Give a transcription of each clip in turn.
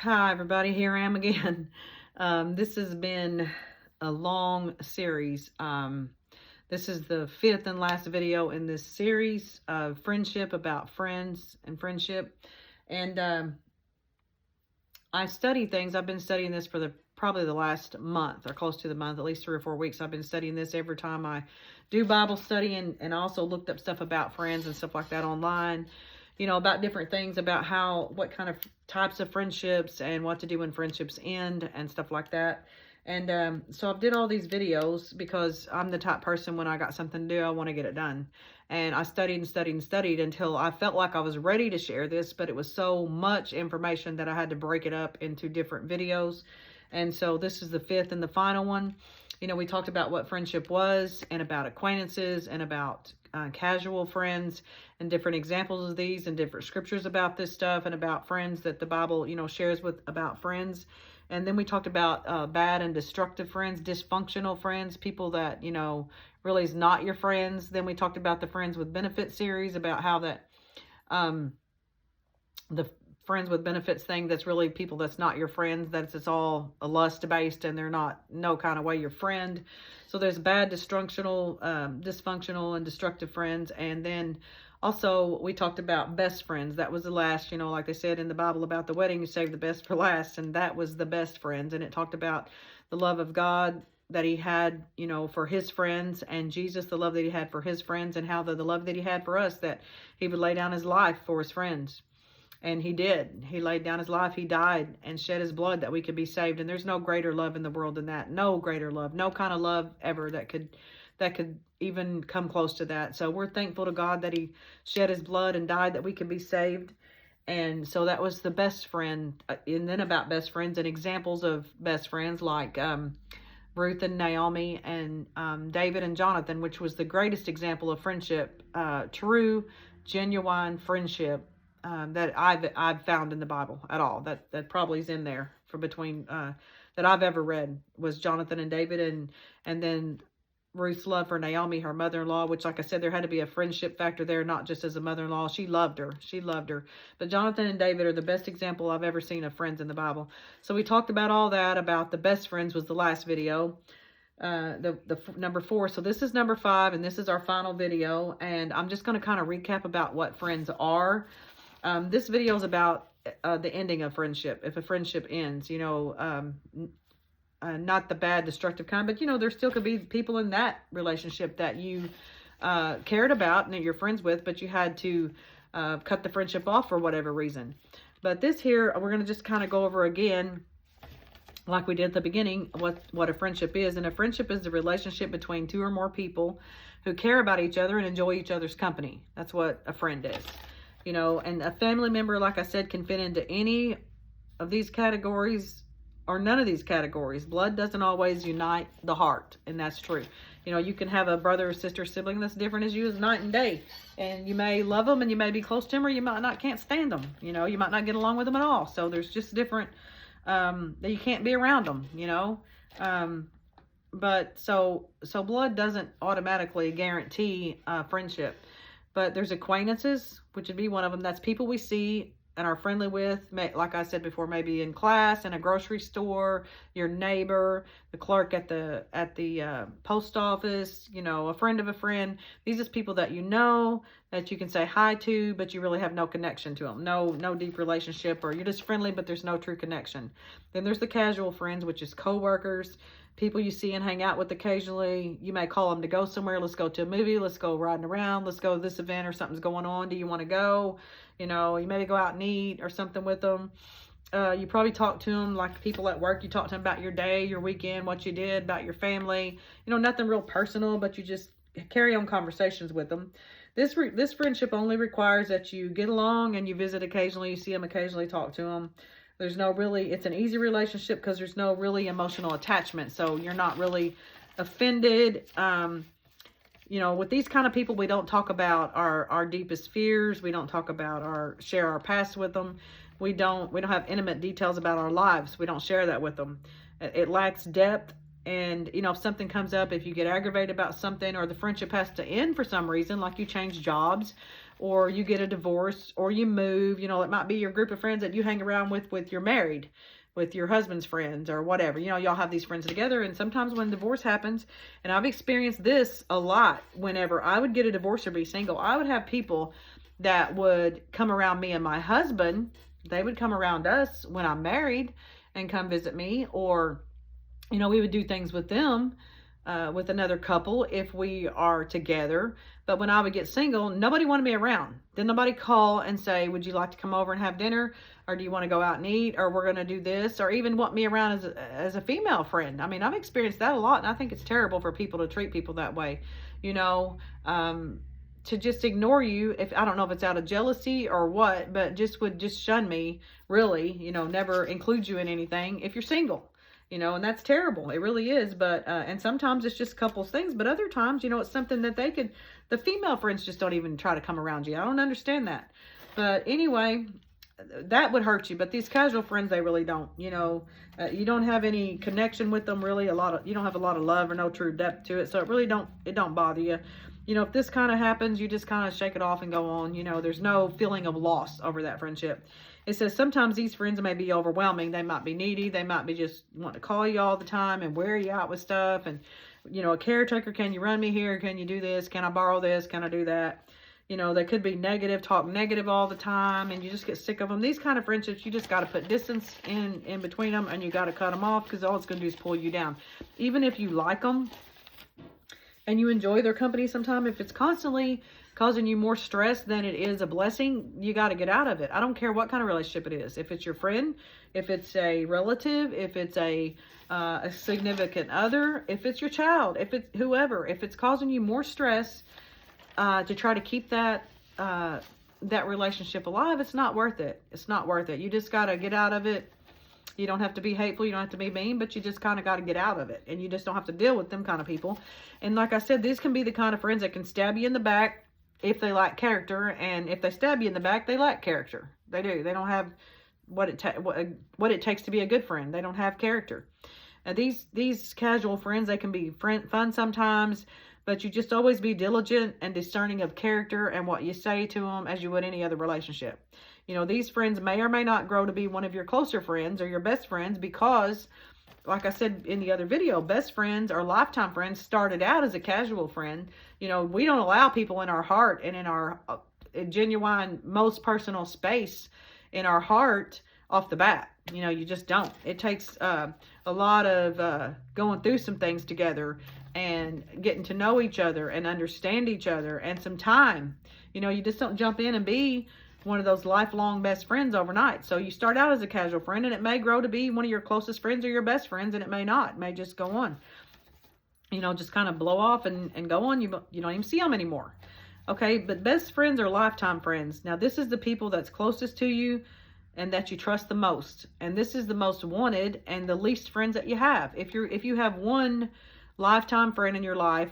Hi, everybody. Here I am again. This has been a long series. This is the fifth and last video in this series of friendship, about friends and friendship. And I study things. I've been studying this for probably the last month or close to the month, at least 3 or 4 weeks. I've been studying this every time I do Bible study, and also looked up stuff about friends and stuff like that online. About different things, about what kind of types of friendships and what to do when friendships end and stuff like that. And so I've did all these videos because I'm the type person, when I got something to do, I want to get it done. And I studied and studied and studied until I felt like I was ready to share this, but it was so much information that I had to break it up into different videos. And so this is the fifth and the final one. We talked about what friendship was, and about acquaintances, and about casual friends, and different examples of these, and different scriptures about this stuff, and about friends that the Bible, shares with about friends. And then we talked about bad and destructive friends, dysfunctional friends, people that, really is not your friends. Then we talked about the friends with benefit series, about how that the friends with benefits thing, that's really people that's not your friends, that it's all a lust based, and they're not no kind of way your friend. So there's bad, dysfunctional and destructive friends. And then also we talked about best friends. That was the last, like they said in the Bible about the wedding, you save the best for last, and that was the best friends. And it talked about the love of God that he had, for his friends, and Jesus, the love that he had for his friends, and how the love that he had for us, that he would lay down his life for his friends. And he did. He laid down his life. He died and shed his blood that we could be saved. And there's no greater love in the world than that. No greater love. No kind of love ever that could even come close to that. So we're thankful to God that he shed his blood and died that we could be saved. And so that was the best friend. And then about best friends and examples of best friends, like Ruth and Naomi, and David and Jonathan, which was the greatest example of friendship, true, genuine friendship that I've found in the Bible at all. That probably is in there for between that I've ever read, was Jonathan and David, and then Ruth's love for Naomi, her mother-in-law, which, like I said, there had to be a friendship factor there, not just as a mother-in-law. She loved her. But Jonathan and David are the best example I've ever seen of friends in the Bible. So we talked about all that. About the best friends was the last video. The number 4. So this is number 5, and this is our final video. And I'm just going to kind of recap about what friends are. This video is about the ending of friendship. If a friendship ends, not the bad, destructive kind, but there still could be people in that relationship that you cared about and that you're friends with, but you had to cut the friendship off for whatever reason. But this here, we're going to just kind of go over again, like we did at the beginning, what a friendship is. And a friendship is the relationship between 2 or more people who care about each other and enjoy each other's company. That's what a friend is. And a family member, like I said, can fit into any of these categories or none of these categories. Blood doesn't always unite the heart, and that's true. You can have a brother or sister, sibling that's different as you as night and day, and you may love them and you may be close to them, or you might not, can't stand them. You might not get along with them at all. So there's just different that you can't be around them. But so blood doesn't automatically guarantee friendship. But there's acquaintances, which would be one of them. That's people we see and are friendly with, like I said before, maybe in class, in a grocery store, your neighbor, the clerk at the post office, a friend of a friend. These are people that that you can say hi to, but you really have no connection to them. No deep relationship, or you're just friendly, but there's no true connection. Then there's the casual friends, which is co-workers, people you see and hang out with occasionally. You may call them to go somewhere. Let's go to a movie. Let's go riding around. Let's go to this event, or something's going on. Do you want to go? You maybe go out and eat or something with them. You probably talk to them like people at work. You talk to them about your day, your weekend, what you did, about your family. Nothing real personal, but you just carry on conversations with them. This friendship only requires that you get along and you visit occasionally. You see them occasionally, talk to them. There's no really, it's an easy relationship because there's no really emotional attachment. So you're not really offended. With these kind of people, we don't talk about our deepest fears. We don't talk about share our past with them. We don't have intimate details about our lives. We don't share that with them. It lacks depth And, you know, if something comes up, if you get aggravated about something, or the friendship has to end for some reason, like you change jobs, or you get a divorce, or you move, you know, it might be your group of friends that you hang around with you're married, with your husband's friends or whatever. You know, y'all have these friends together, and sometimes when divorce happens, and I've experienced this a lot, whenever I would get a divorce or be single, I would have people that would come around me and my husband. They would come around us when I'm married and come visit me, or, you know, we would do things with them, with another couple if we are together. But when I would get single, nobody wanted me around. Then nobody call and say, would you like to come over and have dinner? Or do you want to go out and eat? Or we're going to do this? Or even want me around as a female friend. I mean, I've experienced that a lot. And I think it's terrible for people to treat people that way. You know, to just ignore you, if I don't know if it's out of jealousy or what, but would just shun me, really, you know, never include you in anything if you're single. You know, and that's terrible. It really is. But, and sometimes it's just couples things, but other times, you know, it's something that the female friends just don't even try to come around you. I don't understand that. But anyway, that would hurt you. But these casual friends, they really don't, you know, you don't have any connection with them, really. You don't have a lot of love or no true depth to it. So it don't bother you. You know, if this kind of happens, you just kind of shake it off and go on. You know, there's no feeling of loss over that friendship. It says sometimes these friends may be overwhelming. They might be needy. They might be just wanting to call you all the time and wear you out with stuff. And, you know, a caretaker, can you run me here? Can you do this? Can I borrow this? Can I do that? You know, they could be negative, talk negative all the time, and you just get sick of them. These kind of friendships, you just got to put distance in between them, and you got to cut them off, because all it's going to do is pull you down. Even if you like them and you enjoy their company sometime, if it's constantly causing you more stress than it is a blessing, you got to get out of it. I don't care what kind of relationship it is. If it's your friend, if it's a relative, if it's a significant other, if it's your child, if it's whoever, if it's causing you more stress to try to keep that relationship alive, it's not worth it. It's not worth it. You just got to get out of it. You don't have to be hateful. You don't have to be mean, but you just kind of got to get out of it. And you just don't have to deal with them kind of people. And like I said, these can be the kind of friends that can stab you in the back if they lack character. And if they stab you in the back, they lack character. They do. They don't have what it takes to be a good friend. They don't have character. These casual friends, they can be fun sometimes, but you just always be diligent and discerning of character and what you say to them, as you would any other relationship. You know, these friends may or may not grow to be one of your closer friends or your best friends, because, like I said in the other video, best friends or lifetime friends started out as a casual friend. You know, we don't allow people in our heart and in our genuine, most personal space in our heart off the bat. You know, you just don't. It takes a lot of going through some things together and getting to know each other and understand each other, and some time. You know, you just don't jump in and be one of those lifelong best friends overnight. So you start out as a casual friend, and it may grow to be one of your closest friends or your best friends, and it may not. It may just go on. You know, just kind of blow off and go on. You don't even see them anymore. Okay, but best friends are lifetime friends. Now, this is the people that's closest to you and that you trust the most. And this is the most wanted and the least friends that you have. If you have one lifetime friend in your life,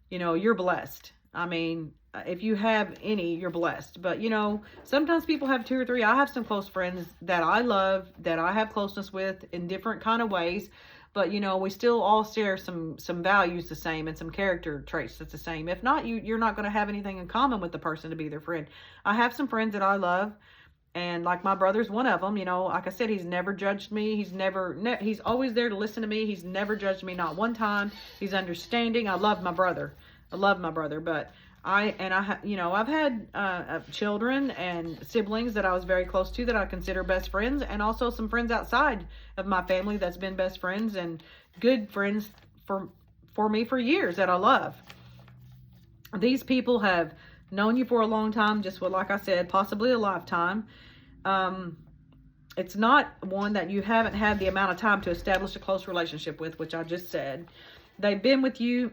you know, you're blessed. I mean, if you have any, you're blessed. But, you know, sometimes people have 2 or 3. I have some close friends that I love, that I have closeness with in different kind of ways. But, you know, we still all share some values the same, and some character traits that's the same. If not, you're not going to have anything in common with the person to be their friend. I have some friends that I love, and like my brother's one of them. You know, like I said, he's never judged me. He's always there to listen to me. He's never judged me, not one time. He's understanding. I love my brother. But I've had children and siblings that I was very close to, that I consider best friends, and also some friends outside of my family that's been best friends and good friends for me for years that I love. These people have known you for a long time, just like I said, possibly a lifetime. It's not one that you haven't had the amount of time to establish a close relationship with, which I just said. They've been with you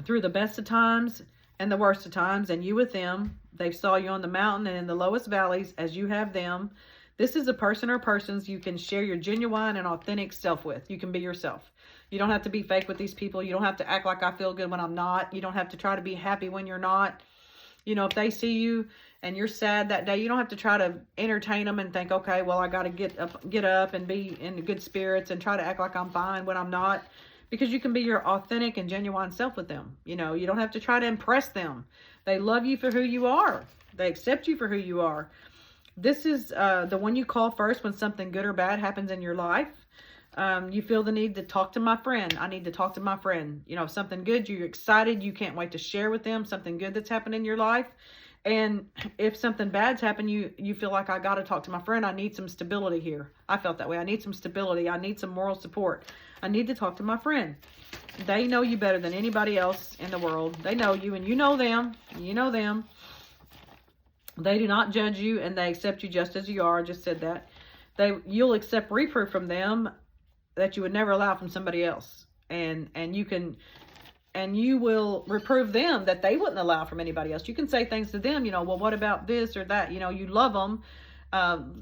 through the best of times and the worst of times, and you with them. They've saw you on the mountain and in the lowest valleys as you have them. This is a person or persons you can share your genuine and authentic self with. You can be yourself. You don't have to be fake with these people. You don't have to act like I feel good when I'm not. You don't have to try to be happy when you're not. You know, if they see you and you're sad that day, you don't have to try to entertain them and think, okay, well, I got to get up and be in good spirits and try to act like I'm fine when I'm not, because you can be your authentic and genuine self with them. You know, you don't have to try to impress them. They love you for who you are. They accept you for who you are. This is the one you call first when something good or bad happens in your life. You feel the need to talk to my friend. I need to talk to my friend. You know, something good, you're excited, you can't wait to share with them something good that's happened in your life. And if something bad's happened, you feel like, I got to talk to my friend. I need some stability here. I felt that way. I need some stability. I need some moral support. I need to talk to my friend. They know you better than anybody else in the world. They know you and you know them. You know them. They do not judge you and they accept you just as you are. I just said that. You'll accept reproof from them that you would never allow from somebody else. And you will reprove them that they wouldn't allow from anybody else. You can say things to them, you know, well, what about this or that? You know, you love them.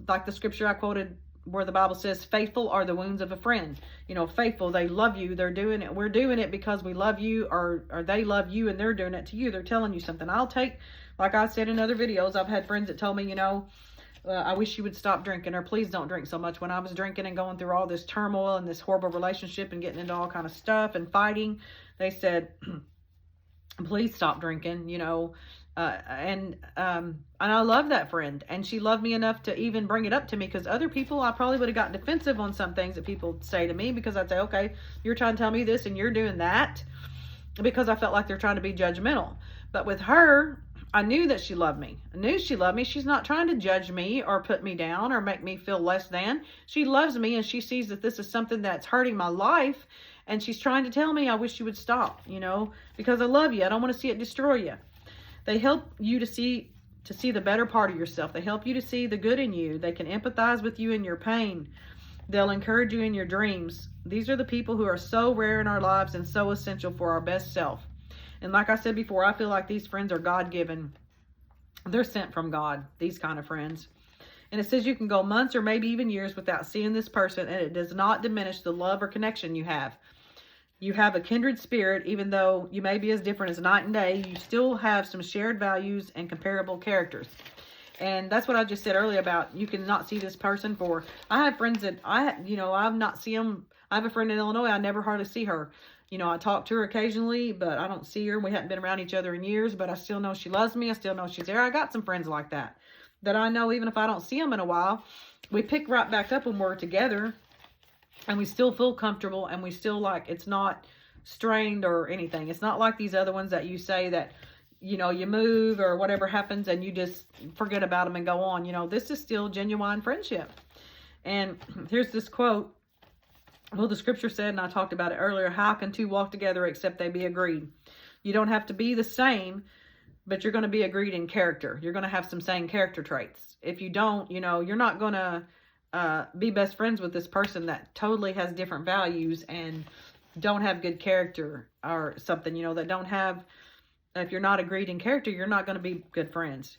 Like the scripture I quoted where the Bible says, faithful are the wounds of a friend. You know, faithful, they love you. They're doing it. We're doing it because we love you, or they love you and they're doing it to you. They're telling you something. Like I said in other videos, I've had friends that told me, you know, I wish you would stop drinking, or please don't drink so much. When I was drinking and going through all this turmoil and this horrible relationship and getting into all kind of stuff and fighting, they said, please stop drinking, you know. And I love that friend, and she loved me enough to even bring it up to me, because other people, I probably would have gotten defensive on some things that people say to me, because I'd say, okay, you're trying to tell me this and you're doing that, because I felt like they're trying to be judgmental. But with her, I knew that she loved me. I knew she loved me. She's not trying to judge me or put me down or make me feel less than. She loves me, and she sees that this is something that's hurting my life, and she's trying to tell me, I wish you would stop, you know, because I love you. I don't want to see it destroy you. They help you to see the better part of yourself. They help you to see the good in you. They can empathize with you in your pain. They'll encourage you in your dreams. These are the people who are so rare in our lives and so essential for our best self. And like I said before, I feel like these friends are God-given. They're sent from God, these kind of friends. And it says you can go months or maybe even years without seeing this person, and it does not diminish the love or connection you have. You have a kindred spirit. Even though you may be as different as night and day, you still have some shared values and comparable characters. And that's what I just said earlier about you cannot see this person for. I have friends that I've not seen them. I have a friend in Illinois. I never hardly see her. You know, I talk to her occasionally, but I don't see her. We haven't been around each other in years, but I still know she loves me. I still know she's there. I got some friends like that I know even if I don't see them in a while, we pick right back up when we're together, and we still feel comfortable, and we still like, it's not strained or anything. It's not like these other ones that you say that, you know, you move or whatever happens and you just forget about them and go on. You know, this is still genuine friendship. And here's this quote. Well, the scripture said, and I talked about it earlier, how can two walk together except they be agreed? You don't have to be the same, but you're going to be agreed in character. You're going to have some same character traits. If you don't, you know, you're not going to be best friends with this person that totally has different values and don't have good character or something, you know, that don't have, if you're not agreed in character, you're not going to be good friends.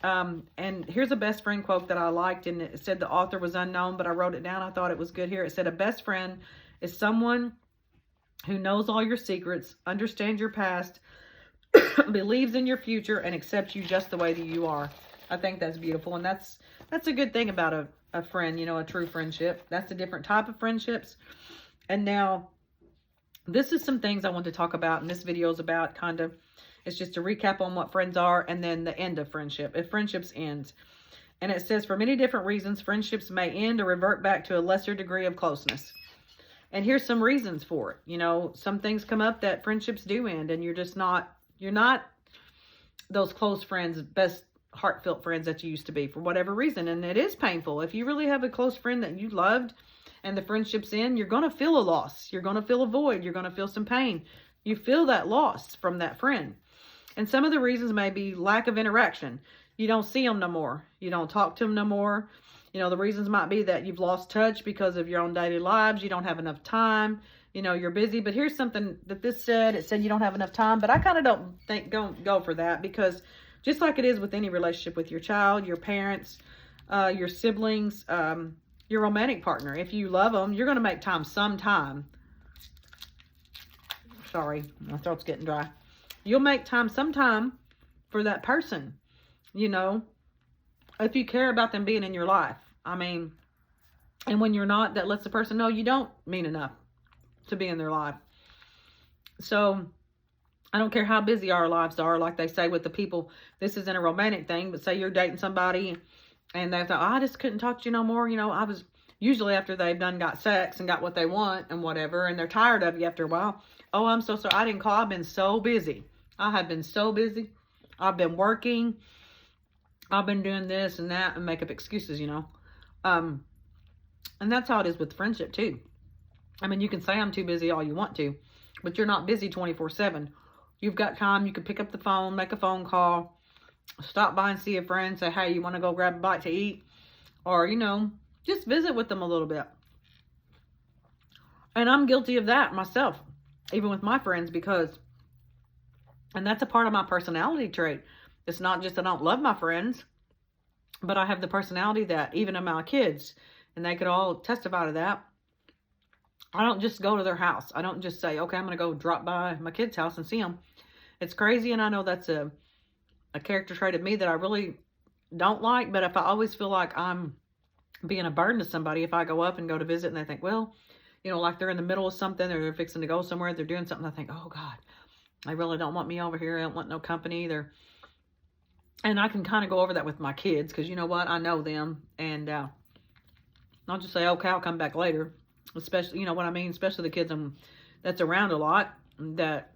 And here's a best friend quote that I liked, and it said the author was unknown, but I wrote it down. I thought it was good here. It said, a best friend is someone who knows all your secrets, understands your past, believes in your future, and accepts you just the way that you are. I think that's beautiful. And that's a good thing about a friend, you know, a true friendship. That's a different type of friendships. And now this is some things I want to talk about, and this video is about kind of, it's just a recap on what friends are and then the end of friendship. If friendships ends. And it says, for many different reasons, friendships may end or revert back to a lesser degree of closeness. And here's some reasons for it. You know, some things come up that friendships do end, and you're not those close friends, best heartfelt friends that you used to be for whatever reason. And it is painful. If you really have a close friend that you loved and the friendship's end, you're going to feel a loss. You're going to feel a void. You're going to feel some pain. You feel that loss from that friend. And some of the reasons may be lack of interaction. You don't see them no more. You don't talk to them no more. You know, the reasons might be that you've lost touch because of your own daily lives. You don't have enough time. You know, you're busy. But here's something that this said. It said you don't have enough time. But I kind of don't think go for that, because just like it is with any relationship with your child, your parents, your siblings, your romantic partner, if you love them, you're going to make time sometime. Sorry, my throat's getting dry. You'll make time sometime for that person, you know, if you care about them being in your life. I mean, and when you're not, that lets the person know you don't mean enough to be in their life. So I don't care how busy our lives are, like they say with the people, this isn't a romantic thing, but say you're dating somebody and they thought, oh, I just couldn't talk to you no more. You know, I was usually after they've got sex and got what they want and whatever, and they're tired of you after a while. Oh, I'm so sorry. I didn't call. I've been so busy. I have been so busy. I've been working. I've been doing this and that and make up excuses, you know. And that's how it is with friendship too. I mean, you can say I'm too busy all you want to, but you're not busy 24/7. You've got time. You can pick up the phone, make a phone call, stop by and see a friend, say, hey, you want to go grab a bite to eat? Or, you know, just visit with them a little bit. And I'm guilty of that myself, even with my friends, and that's a part of my personality trait. It's not just that I don't love my friends, but I have the personality that even in my kids, and they could all testify to that, I don't just go to their house. I don't just say, okay, I'm going to go drop by my kid's house and see them. It's crazy, and I know that's a character trait of me that I really don't like, but if I always feel like I'm being a burden to somebody, if I go up and go to visit and they think, well, you know, like they're in the middle of something or they're fixing to go somewhere, they're doing something, I think, oh God, they really don't want me over here. I don't want no company. And I can kind of go over that with my kids because you know what? I know them, and I'll just say, okay, I'll come back later. Especially, you know what I mean? Especially the kids that's around a lot, that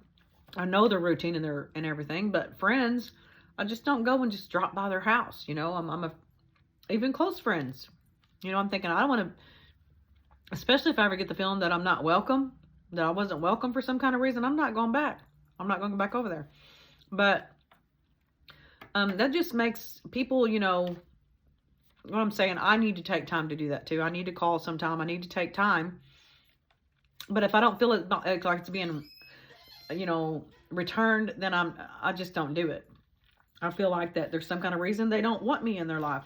I know their routine and everything. But friends, I just don't go and just drop by their house. You know, even close friends. You know, I'm thinking I don't want to, especially if I ever get the feeling that I'm not welcome, that I wasn't welcome for some kind of reason, I'm not going back. I'm not going back over there. But that just makes people, you know, what I'm saying, I need to take time to do that too. I need to call sometime. I need to take time. But if I don't feel it like it's being, you know, returned, then I just don't do it. I feel like that there's some kind of reason they don't want me in their life.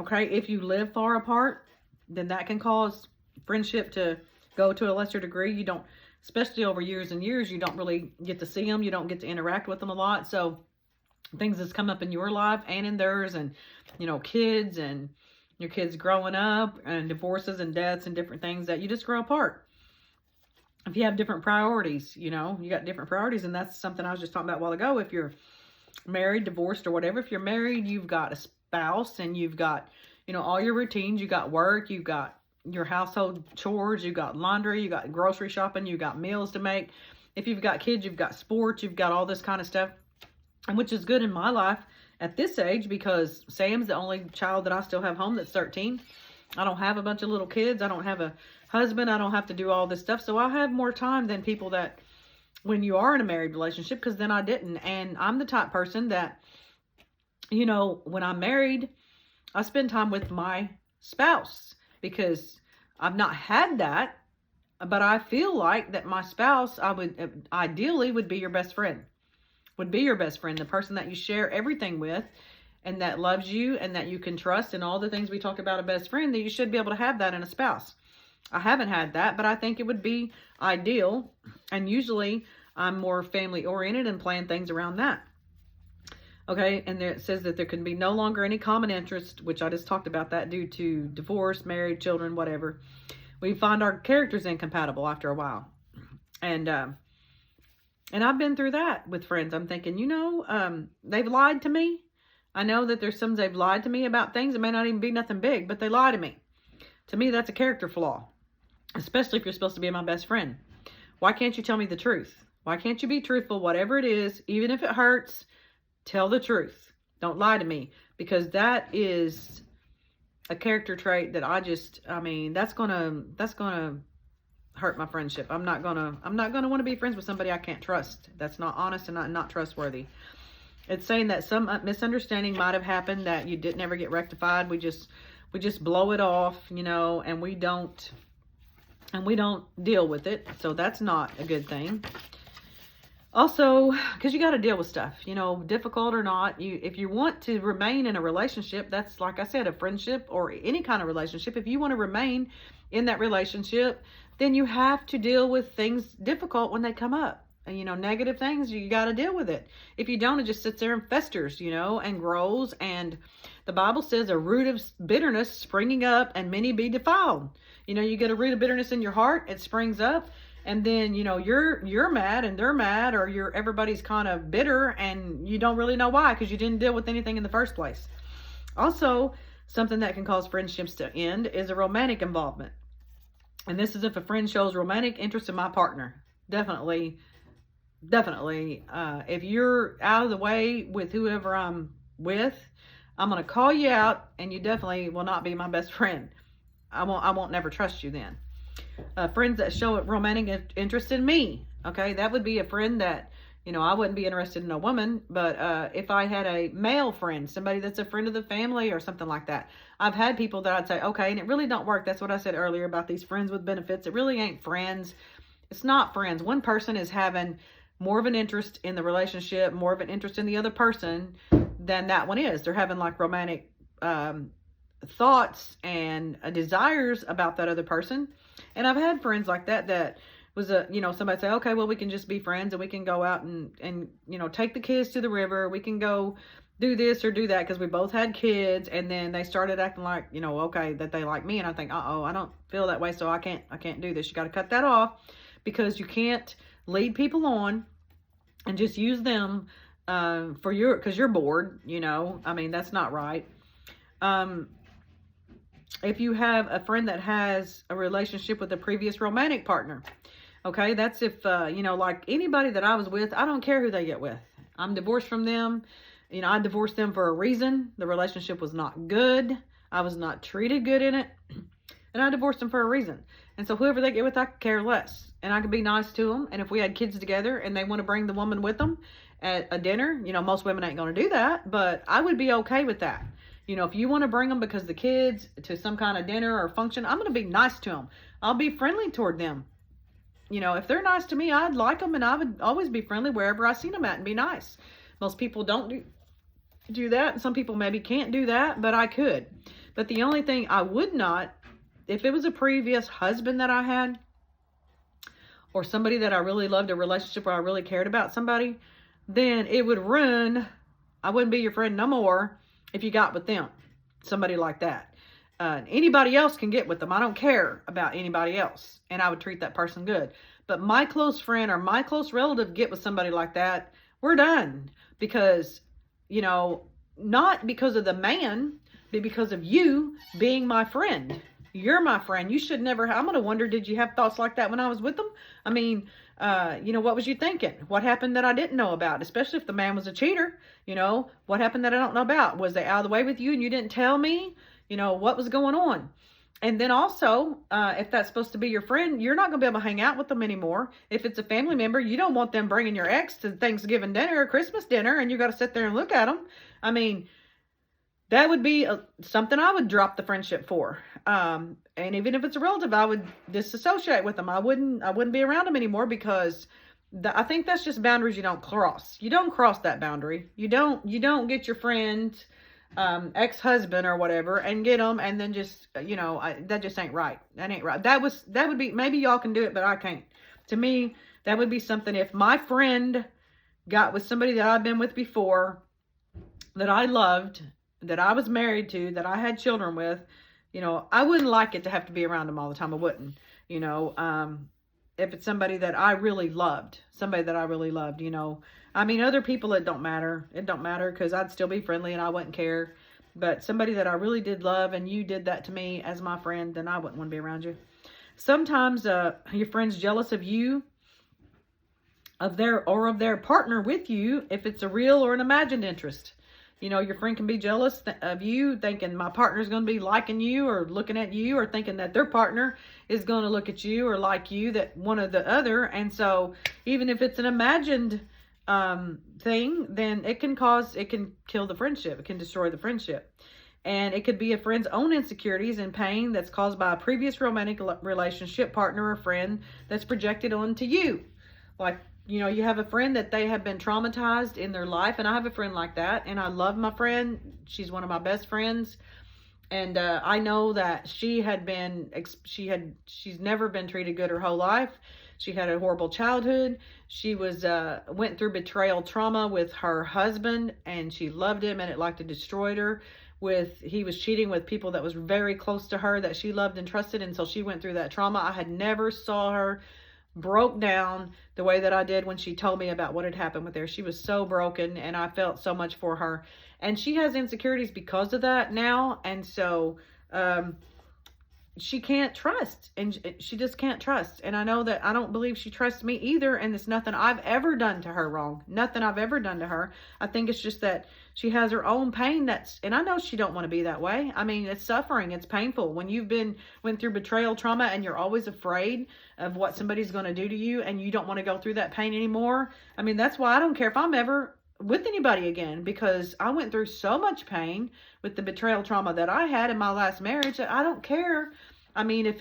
Okay, if you live far apart, then that can cause friendship to go to a lesser degree. You don't, especially over years and years, you don't really get to see them. You don't get to interact with them a lot. So things that's come up in your life and in theirs, and, you know, kids and your kids growing up and divorces and deaths and different things, that you just grow apart. If you have different priorities, you know, you got different priorities. And that's something I was just talking about a while ago. If you're married, divorced, or whatever, if you're married, you've got a spouse and you've got, you know, all your routines, you got work, you got your household chores, you got laundry, you got grocery shopping, you got meals to make. If you've got kids, you've got sports, you've got all this kind of stuff, and which is good in my life at this age, because Sam's the only child that I still have home that's 13. I don't have a bunch of little kids. I don't have a husband. I don't have to do all this stuff. So I have more time than people that when you are in a married relationship, because then I didn't. And I'm the type person that, you know, when I'm married, I spend time with my spouse, because I've not had that, but I feel like that my spouse, I would ideally would be your best friend, the person that you share everything with and that loves you and that you can trust, and all the things we talk about a best friend, that you should be able to have that in a spouse. I haven't had that, but I think it would be ideal. And usually I'm more family oriented and plan things around that. Okay, and there, it says that there can be no longer any common interest, which I just talked about that, due to divorce, married, children, whatever. We find our characters incompatible after a while. And I've been through that with friends. I'm thinking, you know, they've lied to me. I know that there's some they've lied to me about things. It may not even be nothing big, but they lie to me. To me, that's a character flaw, especially if you're supposed to be my best friend. Why can't you tell me the truth? Why can't you be truthful, whatever it is, even if it hurts? Tell the truth. Don't lie to me, because that is a character trait that I mean, that's gonna hurt my friendship. I'm not gonna want to be friends with somebody I can't trust. That's not honest and not trustworthy. It's saying that some misunderstanding might have happened that you didn't ever get rectified. We just blow it off, you know, and we don't deal with it. So that's not a good thing. Also, because you got to deal with stuff, you know, difficult or not. If you want to remain in a relationship, that's, like I said, a friendship or any kind of relationship. If you want to remain in that relationship, then you have to deal with things difficult when they come up. negative things, you got to deal with it. If you don't, it just sits there and festers, and grows. And the Bible says a root of bitterness springing up and many be defiled. You get a root of bitterness in your heart, it springs up. And then, you're mad and they're mad, or everybody's kind of bitter and you don't really know why, because you didn't deal with anything in the first place. Also, something that can cause friendships to end is a romantic involvement. And this is if a friend shows romantic interest in my partner. Definitely, if you're out of the way with whoever I'm with, I'm going to call you out, and you definitely will not be my best friend. I won't never trust you then. Friends that show romantic interest in me. Okay, that would be a friend that, I wouldn't be interested in a woman, but if I had a male friend, somebody that's a friend of the family or something like that, I've had people that I'd say, okay, and it really don't work. That's what I said earlier about these friends with benefits. It really ain't friends. It's not friends. One person is having more of an interest in the relationship, more of an interest in the other person than that one is. They're having like romantic thoughts and desires about that other person. And I've had friends like that was somebody say, okay, well, we can just be friends and we can go out and take the kids to the river. We can go do this or do that, because we both had kids. And then they started acting like, okay, that they like me. And I think, I don't feel that way. So I can't do this. You got to cut that off, because you can't lead people on and just use them because you're bored, that's not right. If you have a friend that has a relationship with a previous romantic partner, okay, that's if, like anybody that I was with, I don't care who they get with. I'm divorced from them. I divorced them for a reason. The relationship was not good. I was not treated good in it. And I divorced them for a reason. And so whoever they get with, I could care less. And I could be nice to them. And if we had kids together and they want to bring the woman with them at a dinner, most women ain't going to do that. But I would be okay with that. If you want to bring them because the kids to some kind of dinner or function, I'm going to be nice to them. I'll be friendly toward them. If they're nice to me, I'd like them, and I would always be friendly wherever I seen them at and be nice. Most people don't do that. And some people maybe can't do that, but I could. But the only thing I would not, if it was a previous husband that I had, or somebody that I really loved, a relationship where I really cared about somebody, then it would ruin, I wouldn't be your friend no more if you got with them, somebody like that. Anybody else can get with them. I don't care about anybody else, and I would treat that person good. But my close friend or my close relative get with somebody like that, we're done. Because, not because of the man, but because of you being my friend. You're my friend. You should never, I'm going to wonder, did you have thoughts like that when I was with them? I mean, what was you thinking? What happened that I didn't know about? Especially if the man was a cheater, what happened that I don't know about? Was they out of the way with you and you didn't tell me? What was going on? And then also, if that's supposed to be your friend, you're not going to be able to hang out with them anymore. If it's a family member, you don't want them bringing your ex to Thanksgiving dinner or Christmas dinner, and you got to sit there and look at them. I mean, that would be something I would drop the friendship for. And even if it's a relative, I would disassociate with them. I wouldn't be around them anymore, because I think that's just boundaries you don't cross. You don't cross that boundary. You don't get your friend, ex-husband or whatever, and get them and then just, that just ain't right. That ain't right. That would be, maybe y'all can do it, but I can't. To me, that would be something, if my friend got with somebody that I've been with before, that I loved, that I was married to, that I had children with, I wouldn't like it to have to be around them all the time. I wouldn't, if it's somebody that I really loved, I mean, other people, it don't matter. It don't matter, because I'd still be friendly and I wouldn't care. But somebody that I really did love, and you did that to me as my friend, then I wouldn't want to be around you. Sometimes your friend's jealous of you, of their partner with you, if it's a real or an imagined interest. Your friend can be jealous of you, thinking my partner's going to be liking you or looking at you, or thinking that their partner is going to look at you or like you, that one or the other. And so even if it's an imagined thing, then it can kill the friendship. It can destroy the friendship. And it could be a friend's own insecurities and pain that's caused by a previous romantic relationship, partner, or friend that's projected onto you. Like, you have a friend that they have been traumatized in their life, and I have a friend like that, and I love my friend. She's one of my best friends. And I know that she's never been treated good her whole life. She had a horrible childhood. She went through betrayal trauma with her husband, and she loved him, and it like destroyed her. He was cheating with people that was very close to her that she loved and trusted, and so she went through that trauma. I had never saw her broke down the way that I did when she told me about what had happened with her. She was so broken, and I felt so much for her. And she has insecurities because of that now. And so she can't trust, and she just can't trust. And I know that I don't believe she trusts me either. And it's nothing I've ever done to her wrong. Nothing I've ever done to her. I think it's just that she has her own pain and I know she don't want to be that way. I mean, it's suffering. It's painful when went through betrayal trauma and you're always afraid of what somebody's going to do to you and you don't want to go through that pain anymore. I mean, that's why I don't care if I'm ever with anybody again, because I went through so much pain with the betrayal trauma that I had in my last marriage that I don't care. I mean, if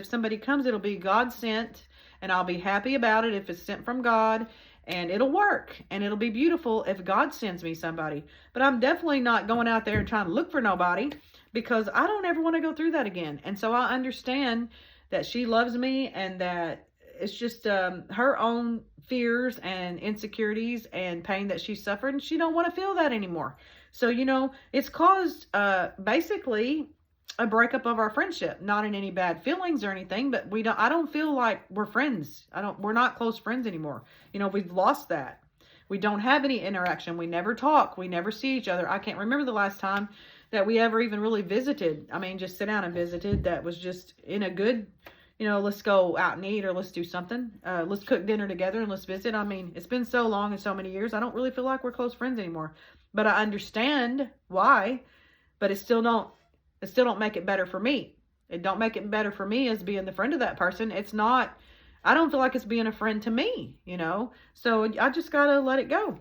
somebody comes, it'll be God sent, and I'll be happy about it if it's sent from God, and it'll work, and it'll be beautiful if God sends me somebody. But I'm definitely not going out there and trying to look for nobody, because I don't ever want to go through that again. And so I understand that she loves me, and that it's just her own fears and insecurities and pain that she suffered, and she don't want to feel that anymore. So, it's caused basically a breakup of our friendship, not in any bad feelings or anything, but I don't feel like we're friends. We're not close friends anymore. We've lost that. We don't have any interaction. We never talk. We never see each other. I can't remember the last time that we ever even really visited. I mean, just sit down and visited. That was just in a good, let's go out and eat, or let's do something. Let's cook dinner together and let's visit. I mean, it's been so long and so many years. I don't really feel like we're close friends anymore, but I understand why, but it still don't make it better for me. It don't make it better for me as being the friend of that person. I don't feel like it's being a friend to me, so I just got to let it go.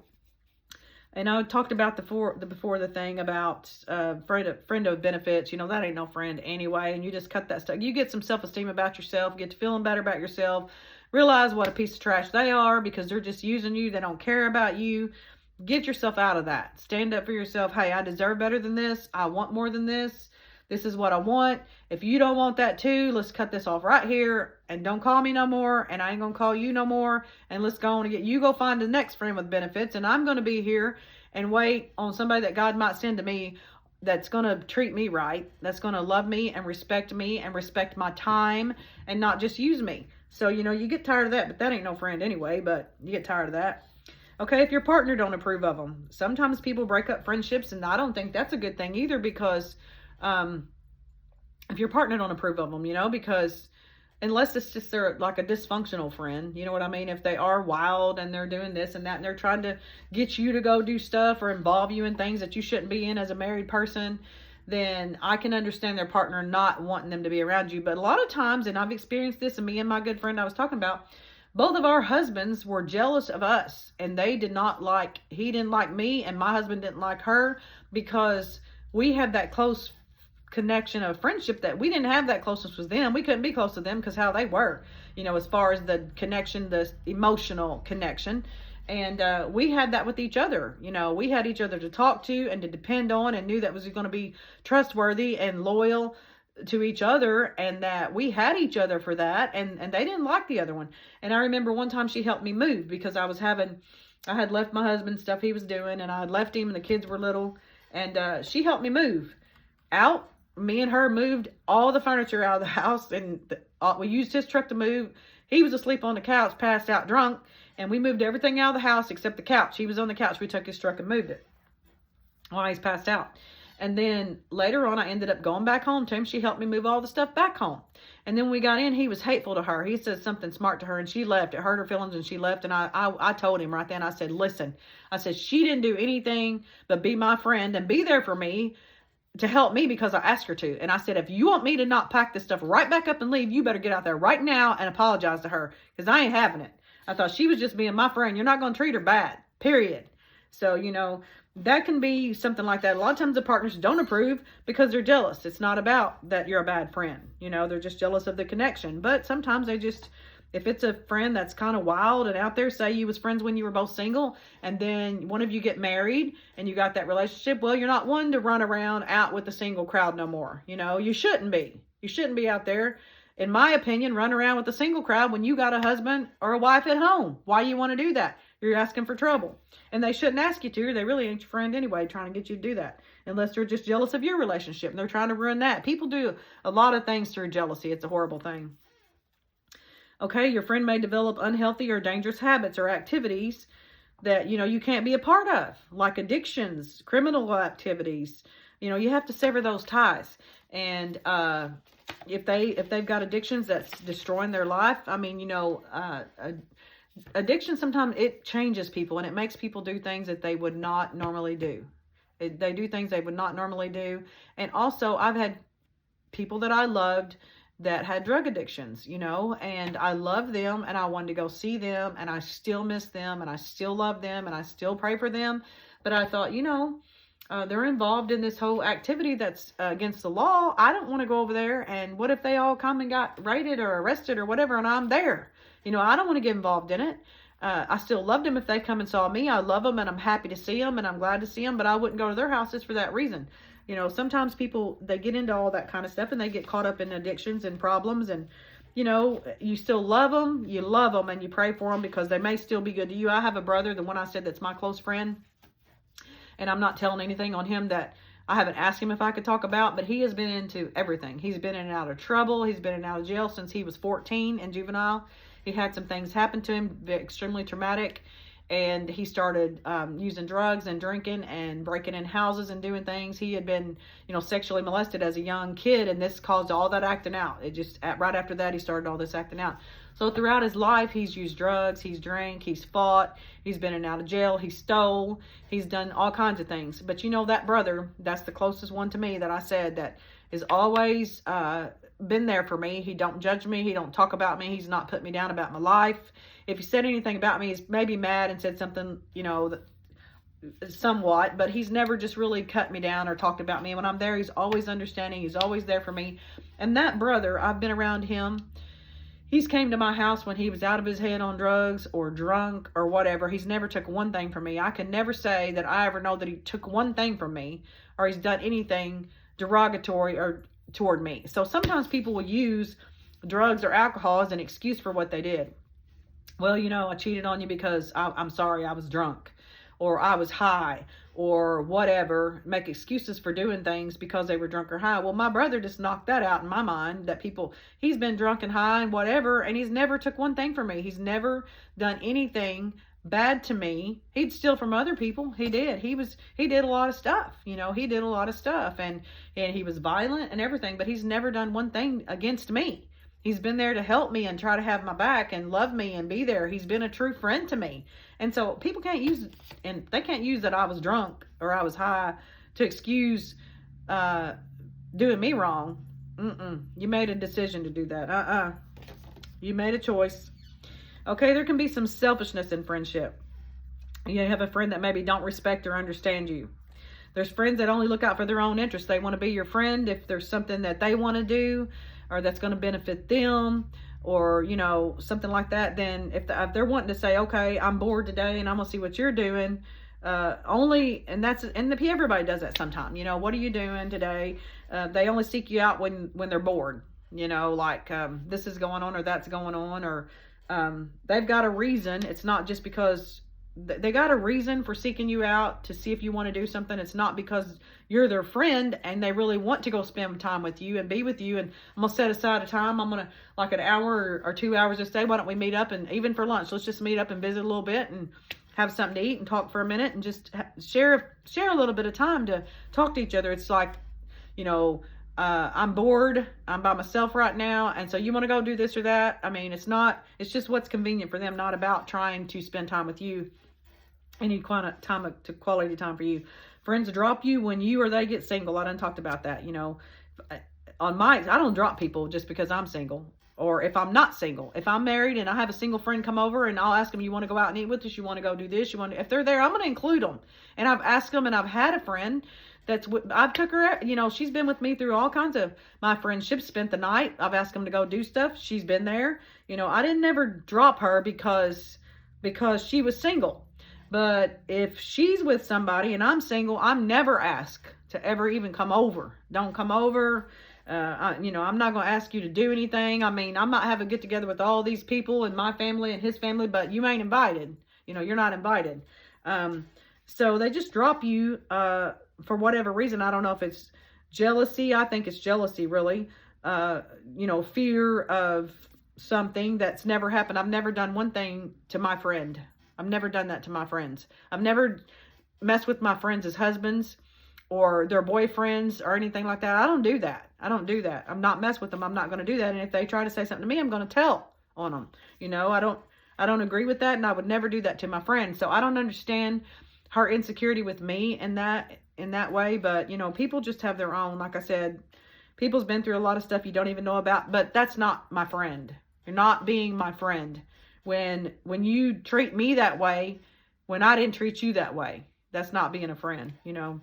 And I talked about before the thing about friend of benefits. That ain't no friend anyway. And you just cut that stuff. You get some self-esteem about yourself, get to feeling better about yourself, realize what a piece of trash they are because they're just using you. They don't care about you. Get yourself out of that. Stand up for yourself. Hey, I deserve better than this. I want more than this. This is what I want. If you don't want that too, let's cut this off right here and don't call me no more. And I ain't going to call you no more. And let's go on and you go find the next friend with benefits. And I'm going to be here and wait on somebody that God might send to me that's going to treat me right. That's going to love me and respect my time and not just use me. So, you get tired of that, but that ain't no friend anyway, but you get tired of that. Okay, if your partner don't approve of them. Sometimes people break up friendships, and I don't think that's a good thing either, because if your partner don't approve of them, because unless it's just they're like a dysfunctional friend, you know what I mean? If they are wild and they're doing this and that and they're trying to get you to go do stuff or involve you in things that you shouldn't be in as a married person, then I can understand their partner not wanting them to be around you. But a lot of times, and I've experienced this, and me and my good friend I was talking about, both of our husbands were jealous of us, and he didn't like me, and my husband didn't like her, because we had that close connection of friendship that we didn't have that closeness with them. We couldn't be close to them because how they were, as far as the connection, the emotional connection. And we had that with each other. We had each other to talk to and to depend on, and knew that was going to be trustworthy and loyal to each other, and that we had each other for that. And they didn't like the other one. And I remember one time she helped me move because I had left my husband stuff he was doing, and I had left him and the kids were little, and she helped me move out. Me and her moved all the furniture out of the house, and we used his truck to move. He was asleep on the couch, passed out drunk, and we moved everything out of the house except the couch. He was on the couch. We took his truck and moved it while he's passed out. And then later on, I ended up going back home to him. She helped me move all the stuff back home. And then when we got in, he was hateful to her. He said something smart to her, and she left. It hurt her feelings, and she left. And I told him right then, I said, listen, she didn't do anything but be my friend and be there for me, to help me because I asked her to. And I said, if you want me to not pack this stuff right back up and leave, you better get out there right now and apologize to her, because I ain't having it. I thought she was just being my friend. You're not going to treat her bad, period. So, that can be something like that. A lot of times the partners don't approve because they're jealous. It's not about that you're a bad friend. They're just jealous of the connection. But sometimes they just If it's a friend that's kind of wild and out there, say you was friends when you were both single, and then one of you get married and you got that relationship, well, you're not one to run around out with the single crowd no more. You know, you shouldn't be. You shouldn't be out there, in my opinion, run around with the single crowd when you got a husband or a wife at home. Why you want to do that? You're asking for trouble. And they shouldn't ask you to. They really ain't your friend anyway, trying to get you to do that. Unless they're just jealous of your relationship and they're trying to ruin that. People do a lot of things through jealousy. It's a horrible thing. Okay, your friend may develop unhealthy or dangerous habits or activities that, you can't be a part of, like addictions, criminal activities. You have to sever those ties. And if they've got addictions that's destroying their life, addiction sometimes it changes people and it makes people do things that they would not normally do. They do things they would not normally do. And also, I've had people that I loved that had drug addictions, and I love them and I wanted to go see them and I still miss them and I still love them and I still pray for them. But I thought, they're involved in this whole activity that's against the law. I don't want to go over there. And what if they all come and got raided or arrested or whatever and I'm there? I don't want to get involved in it. I still loved them if they come and saw me. I love them and I'm happy to see them and I'm glad to see them, but I wouldn't go to their houses for that reason. Sometimes people, they get into all that kind of stuff and they get caught up in addictions and problems and, you still love them, and you pray for them because they may still be good to you. I have a brother, the one I said that's my close friend, and I'm not telling anything on him that I haven't asked him if I could talk about, but he has been into everything. He's been in and out of trouble. He's been in and out of jail since he was 14 in juvenile. He had some things happen to him, extremely traumatic. And he started using drugs and drinking and breaking in houses and doing things. He had been, sexually molested as a young kid, and this caused all that acting out. It just, right after that, he started all this acting out. So throughout his life, he's used drugs, he's drank, he's fought, he's been in and out of jail, he stole, he's done all kinds of things. But that brother, that's the closest one to me that I said that is always been there for me. He don't judge me. He don't talk about me. He's not put me down about my life. If he said anything about me, he's maybe mad and said something, somewhat, but he's never just really cut me down or talked about me. When I'm there, he's always understanding. He's always there for me. And that brother, I've been around him. He's came to my house when he was out of his head on drugs or drunk or whatever. He's never took one thing from me. I can never say that I ever know that he took one thing from me or he's done anything derogatory or toward me. So sometimes people will use drugs or alcohol as an excuse for what they did. Well, I cheated on you because I'm sorry, I was drunk or I was high or whatever, make excuses for doing things because they were drunk or high. Well, my brother just knocked that out in my mind that he's been drunk and high and whatever, and he's never took one thing from me. He's never done anything bad to me. He'd steal from other people. He did. He did a lot of stuff. He did a lot of stuff and he was violent and everything, but he's never done one thing against me. He's been there to help me and try to have my back and love me and be there. He's been a true friend to me. And so people can't use that I was drunk or I was high to excuse doing me wrong. You made a decision to do that. You made a choice. Okay, there can be some selfishness in friendship. You have a friend that maybe don't respect or understand you. There's friends that only look out for their own interests. They want to be your friend if there's something that they want to do or that's going to benefit them or, something like that. Then if they're wanting to say, okay, I'm bored today and I'm going to see what you're doing, everybody does that sometime. What are you doing today? They only seek you out when they're bored, this is going on or that's going on, or they've got a reason. It's not just because they got a reason for seeking you out to see if you want to do something. It's not because you're their friend and they really want to go spend time with you and be with you. And I'm going to set aside a time. I'm going to like an hour or 2 hours a day. Why don't we meet up? And even for lunch, let's just meet up and visit a little bit and have something to eat and talk for a minute and just share a little bit of time to talk to each other. It's like, I'm bored. I'm by myself right now. And so you want to go do this or that. I mean, it's just what's convenient for them, not about trying to spend time with you. Any quality time for you. Friends drop you when you or they get single. I done talked about that. I don't drop people just because I'm single or if I'm not single. If I'm married and I have a single friend come over and I'll ask them, you want to go out and eat with us? You want to go do this? If they're there, I'm going to include them. And I've asked them, and I've had a friend I've took her, you know, she's been with me through all kinds of my friendships, spent the night. I've asked them to go do stuff. She's been there. You know, I didn't ever drop her because she was single. But if she's with somebody and I'm single, I'm never asked to ever even come over. Don't come over. You know, I'm not going to ask you to do anything. I mean, I might have a get together with all these people in my family and his family, but you ain't invited. You know, you're not invited. So they just drop you for whatever reason. I don't know if it's jealousy. I think it's jealousy, really. You know, fear of something that's never happened. I've never done one thing to my friend. I've never done that to my friends. I've never messed with my friends' husbands or their boyfriends or anything like that. I don't do that. I don't do that. I'm not mess with them. I'm not going to do that. And if they try to say something to me, I'm going to tell on them. You know, I don't agree with that, and I would never do that to my friend. So I don't understand her insecurity with me in that way. But, you know, people just have their own. Like I said, people's been through a lot of stuff you don't even know about, but that's not my friend. You're not being my friend. When you treat me that way, when I didn't treat you that way, that's not being a friend, you know.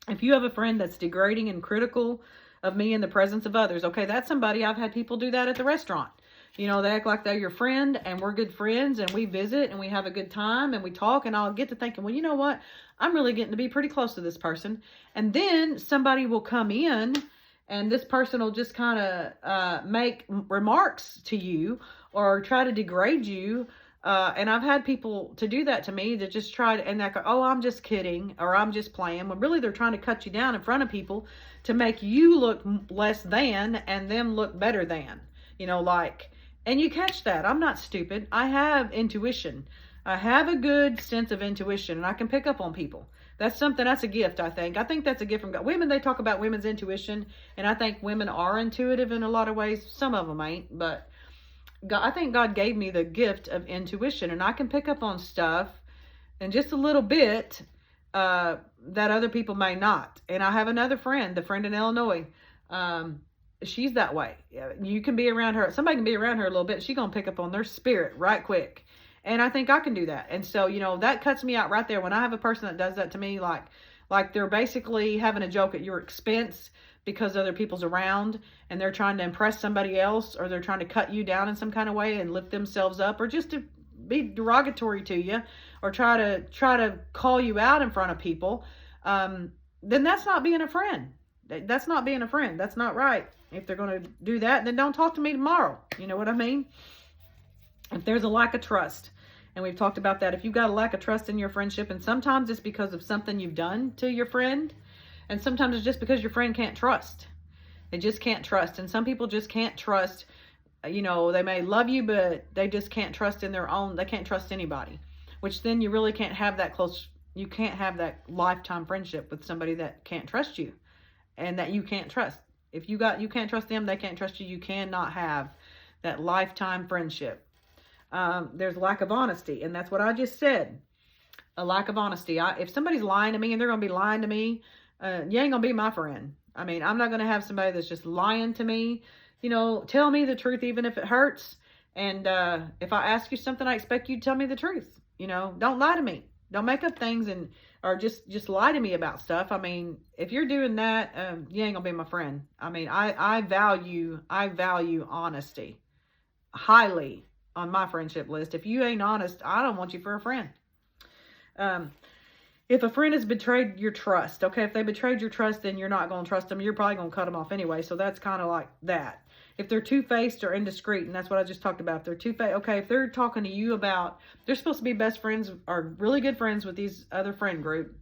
If you have a friend that's degrading and critical of me in the presence of others, okay, that's somebody. I've had people do that at the restaurant. You know, they act like they're your friend and we're good friends and we visit and we have a good time and we talk, and I'll get to thinking, well, you know what? I'm really getting to be pretty close to this person. And then somebody will come in and this person will just kind of make remarks to you or try to degrade you. And I've had people to do that to me, that just try to, and they go, oh, I'm just kidding, or I'm just playing. When really they're trying to cut you down in front of people to make you look less than and them look better than, you know, like, and you catch that. I'm not stupid. I have intuition. I have a good sense of intuition, and I can pick up on people. That's something, that's a gift, I think. I think that's a gift from God. Women, they talk about women's intuition, and I think women are intuitive in a lot of ways. Some of them ain't, but God, I think God gave me the gift of intuition, and I can pick up on stuff in just a little bit that other people may not. And I have another friend, the friend in Illinois. She's that way. You can be around her. Somebody can be around her a little bit. She's going to pick up on their spirit right quick. And I think I can do that. And so, you know, that cuts me out right there. When I have a person that does that to me, like they're basically having a joke at your expense because other people's around and they're trying to impress somebody else, or they're trying to cut you down in some kind of way and lift themselves up, or just to be derogatory to you, or try to call you out in front of people, then that's not being a friend. That's not being a friend. That's not right. If they're going to do that, then don't talk to me tomorrow. You know what I mean? If there's a lack of trust, and we've talked about that, if you've got a lack of trust in your friendship, and sometimes it's because of something you've done to your friend, and sometimes it's just because your friend can't trust. They just can't trust. And some people just can't trust. You know, they may love you, but they just can't trust in their own. They can't trust anybody, which then you really can't have that close. You can't have that lifetime friendship with somebody that can't trust you and that you can't trust. If you can't trust them, they can't trust you. You cannot have that lifetime friendship. There's lack of honesty. And that's what I just said. A lack of honesty. If somebody's lying to me and they're going to be lying to me, you ain't going to be my friend. I mean, I'm not going to have somebody that's just lying to me. You know, tell me the truth, even if it hurts. And if I ask you something, I expect you to tell me the truth. You know, don't lie to me. Don't make up things or just lie to me about stuff. I mean, if you're doing that, you ain't going to be my friend. I mean, I value honesty highly on my friendship list. If you ain't honest, I don't want you for a friend. If a friend has betrayed your trust, okay, if they betrayed your trust, then you're not going to trust them. You're probably going to cut them off anyway. So that's kind of like that. If they're two-faced or indiscreet, and that's what I just talked about. If they're two-faced, okay, if they're talking to you about, they're supposed to be best friends or really good friends with these other friend group,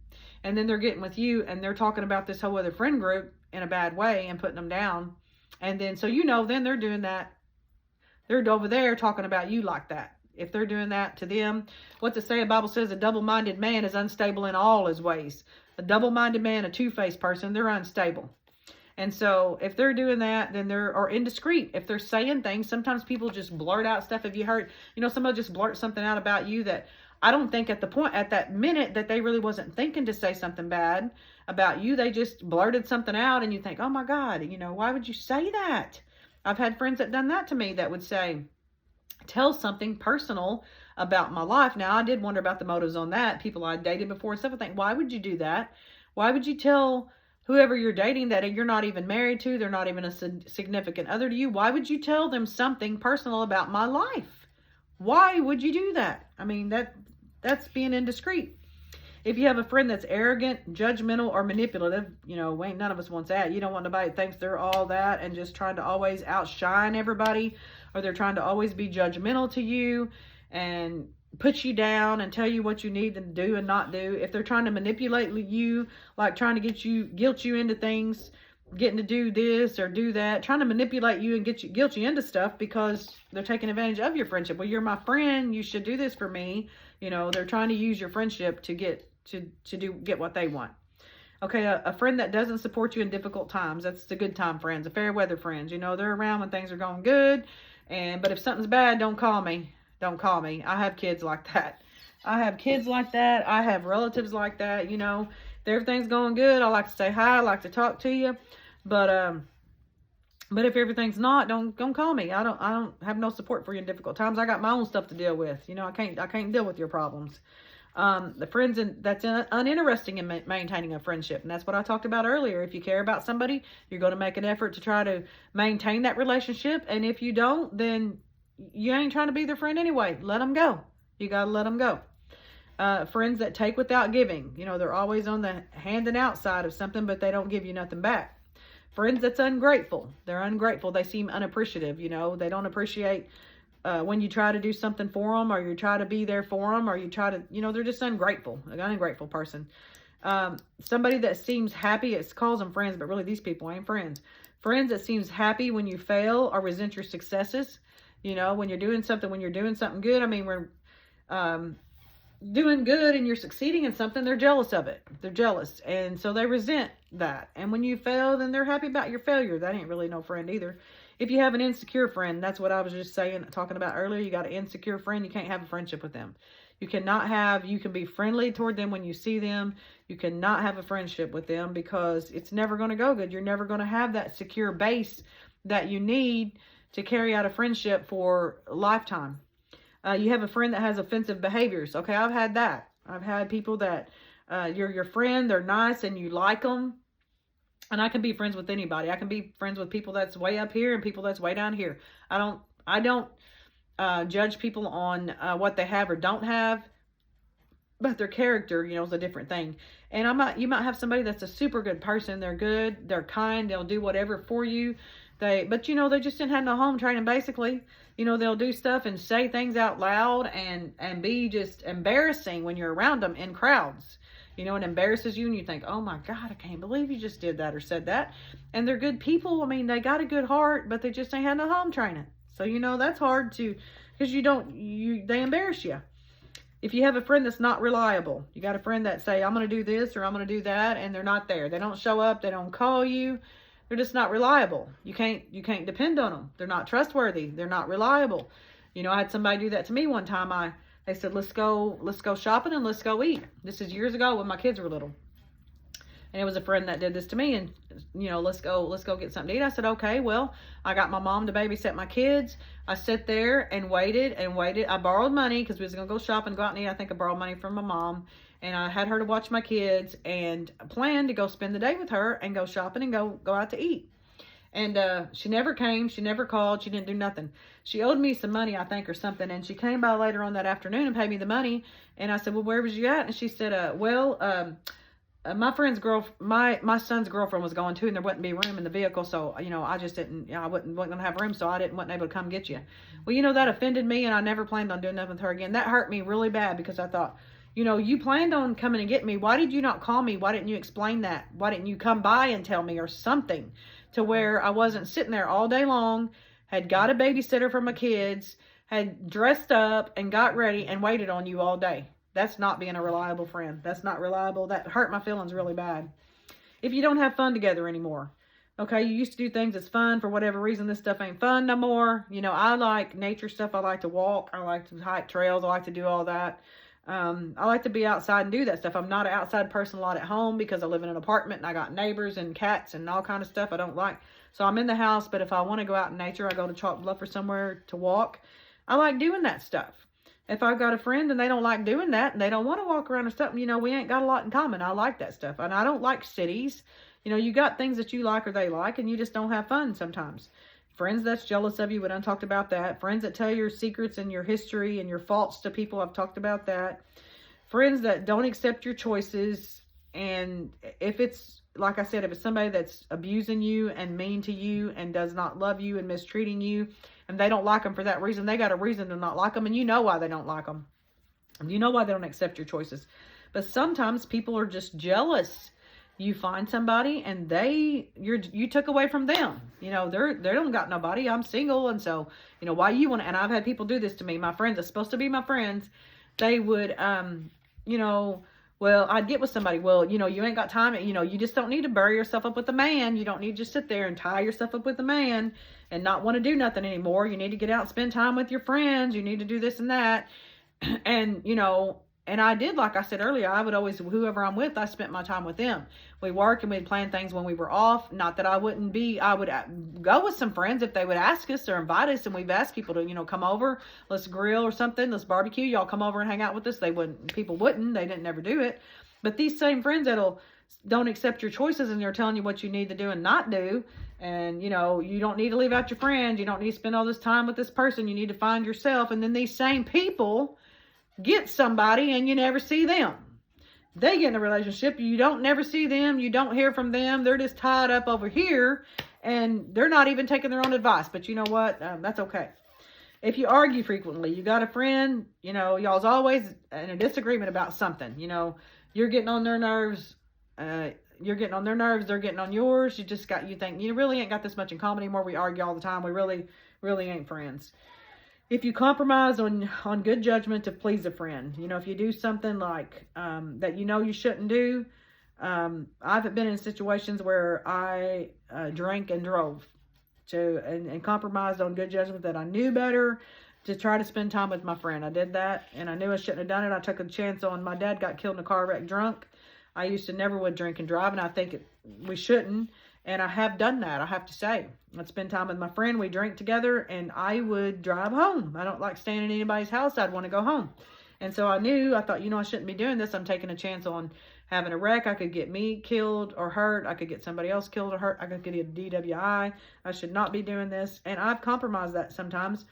and then they're getting with you and they're talking about this whole other friend group in a bad way and putting them down. And then, so you know, then they're doing that. They're over there talking about you like that. If they're doing that to them, what to say, the Bible says a double-minded man is unstable in all his ways. A double-minded man, a two-faced person, they're unstable. And so if they're doing that, then or indiscreet. If they're saying things, sometimes people just blurt out stuff. If you heard, you know, somebody just blurt something out about you that I don't think at that minute that they really wasn't thinking to say something bad about you. They just blurted something out and you think, oh my God, you know, why would you say that? I've had friends that done that to me that would say, tell something personal about my life. Now, I did wonder about the motives on that. People I dated before and stuff. I think, why would you do that? Why would you tell whoever you're dating that you're not even married to, they're not even a significant other to you? Why would you tell them something personal about my life? Why would you do that? I mean, that's being indiscreet. If you have a friend that's arrogant, judgmental, or manipulative, ain't none of us wants that. You don't want nobody that thinks they're all that and just trying to always outshine everybody, or they're trying to always be judgmental to you and put you down and tell you what you need to do and not do. If they're trying to manipulate you, like trying to guilt you into things, getting to do this or do that, trying to manipulate you and guilt you into stuff because they're taking advantage of your friendship. Well, you're my friend, you should do this for me. They're trying to use your friendship to get what they want. Okay, a friend that doesn't support you in difficult times, that's the good time friends, the fair weather friends. They're around when things are going good, but if something's bad, don't call me. Don't call me. I have kids like that. I have relatives like that. If everything's going good, I like to say hi, I like to talk to you. But if everything's not, don't call me. I don't have no support for you in difficult times. I got my own stuff to deal with. I can't deal with your problems. The friends that's uninteresting in maintaining a friendship. And that's what I talked about earlier. If you care about somebody, you're going to make an effort to try to maintain that relationship. And if you don't, then you ain't trying to be their friend anyway. Let them go. You got to let them go. Friends that take without giving. They're always on the handing out side of something, but they don't give you nothing back. Friends that's ungrateful. They're ungrateful. They seem unappreciative. They don't appreciate when you try to do something for them, or you try to be there for them, or you try to, they're just ungrateful. An ungrateful person. Somebody that seems happy, it calls them friends, but really these people ain't friends. Friends that seems happy when you fail or resent your successes. When you're doing something good. I mean, we're doing good and you're succeeding in something, they're jealous of it. They're jealous. And so they resent that. And when you fail, then they're happy about your failure. That ain't really no friend either. If you have an insecure friend, that's what I was just talking about earlier. You got an insecure friend, you can't have a friendship with them. You can be friendly toward them when you see them. You cannot have a friendship with them because it's never going to go good. You're never going to have that secure base that you need to carry out a friendship for a lifetime. You have a friend that has offensive behaviors. Okay, I've had that. I've had people that you're your friend, they're nice and you like them. And I can be friends with anybody. I can be friends with people that's way up here and people that's way down here. I don't judge people on what they have or don't have, but their character, is a different thing. And you might have somebody that's a super good person. They're good, they're kind, they'll do whatever for you. But they just didn't have no home training, basically. They'll do stuff and say things out loud and be just embarrassing when you're around them in crowds. It embarrasses you and you think, oh my God, I can't believe you just did that or said that. And they're good people. I mean, they got a good heart, but they just ain't had no home training. So, that's hard to, because they embarrass you. If you have a friend that's not reliable, you got a friend that say, I'm going to do this or I'm going to do that, and they're not there. They don't show up. They don't call you. They're just not reliable. You can't depend on them. They're not trustworthy. They're not reliable. I had somebody do that to me one time. They said, let's go shopping and let's go eat. This is years ago when my kids were little. And it was a friend that did this to me, and let's go get something to eat. I said, okay, well, I got my mom to babysit my kids. I sat there and waited. I borrowed money because we was going to go shopping, go out and eat. I think I borrowed money from my mom, and I had her to watch my kids and planned to go spend the day with her and go shopping and go out to eat. And she never came. She never called. She didn't do nothing. She owed me some money, I think, or something. And she came by later on that afternoon and paid me the money. And I said, well, where was you at? And she said, my son's girlfriend was going too, and there wouldn't be room in the vehicle. So, I just I wasn't going to have room. So I wasn't able to come get you. Well, that offended me, and I never planned on doing nothing with her again. That hurt me really bad because I thought, you planned on coming and get me. Why did you not call me? Why didn't you explain that? Why didn't you come by and tell me or something to where I wasn't sitting there all day long, had got a babysitter for my kids, had dressed up and got ready and waited on you all day? That's not being a reliable friend. That's not reliable. That hurt my feelings really bad. If you don't have fun together anymore, okay, you used to do things that's fun. For whatever reason, this stuff ain't fun no more. I like nature stuff. I like to walk. I like to hike trails. I like to do all that. I like to be outside and do that stuff. I'm not an outside person a lot at home because I live in an apartment and I got neighbors and cats and all kind of stuff I don't like. So I'm in the house, but if I want to go out in nature, I go to Chalk Bluff or somewhere to walk. I like doing that stuff. If I've got a friend and they don't like doing that and they don't want to walk around or something, we ain't got a lot in common. I like that stuff. And I don't like cities. You got things that you like or they like, and you just don't have fun sometimes. Friends that's jealous of you, we done talked about that. Friends that tell your secrets and your history and your faults to people, I've talked about that. Friends that don't accept your choices. And if it's, like I said, if it's somebody that's abusing you and mean to you and does not love you and mistreating you, and they don't like them for that reason, they got a reason to not like them, and you know why they don't like them. And you know why they don't accept your choices. But sometimes people are just jealous. You find somebody and you took away from them. They don't got nobody. I'm single, and so why you want to? And I've had people do this to me. My friends, that's supposed to be my friends, they would well, I'd get with somebody. Well, you ain't got time. You just don't need to bury yourself up with a man. You don't need to just sit there and tie yourself up with a man and not want to do nothing anymore. You need to get out and spend time with your friends. You need to do this and that. And, and I did, like I said earlier, I would always, whoever I'm with, I spent my time with them. We work and we'd plan things when we were off. Not that I would go with some friends if they would ask us or invite us. And we've asked people to, come over, let's grill or something, let's barbecue. Y'all come over and hang out with us. People wouldn't, they didn't never do it. But these same friends don't accept your choices, and they're telling you what you need to do and not do. And, you don't need to leave out your friends. You don't need to spend all this time with this person. You need to find yourself. And then these same people get somebody and you never see them. They get in a relationship. You don't never see them. You don't hear from them. They're just tied up over here, and they're not even taking their own advice. But you know what? That's okay. If you argue frequently, you got a friend, y'all's always in a disagreement about something. You're getting on their nerves. You're getting on their nerves. They're getting on yours. You think you really ain't got this much in common anymore. We argue all the time. We really, really ain't friends. If you compromise on good judgment to please a friend, if you do something like that you shouldn't do. I've been in situations where I drank and drove and compromised on good judgment that I knew better to try to spend time with my friend. I did that, and I knew I shouldn't have done it. I took a chance on my dad got killed in a car wreck drunk. I used to never would drink and drive, and I think we shouldn't. And I have done that, I have to say. I'd spend time with my friend. We drink together, and I would drive home. I don't like staying in anybody's house. I'd want to go home. And so I thought, I shouldn't be doing this. I'm taking a chance on having a wreck. I could get me killed or hurt. I could get somebody else killed or hurt. I could get a DWI. I should not be doing this. And I've compromised that sometimes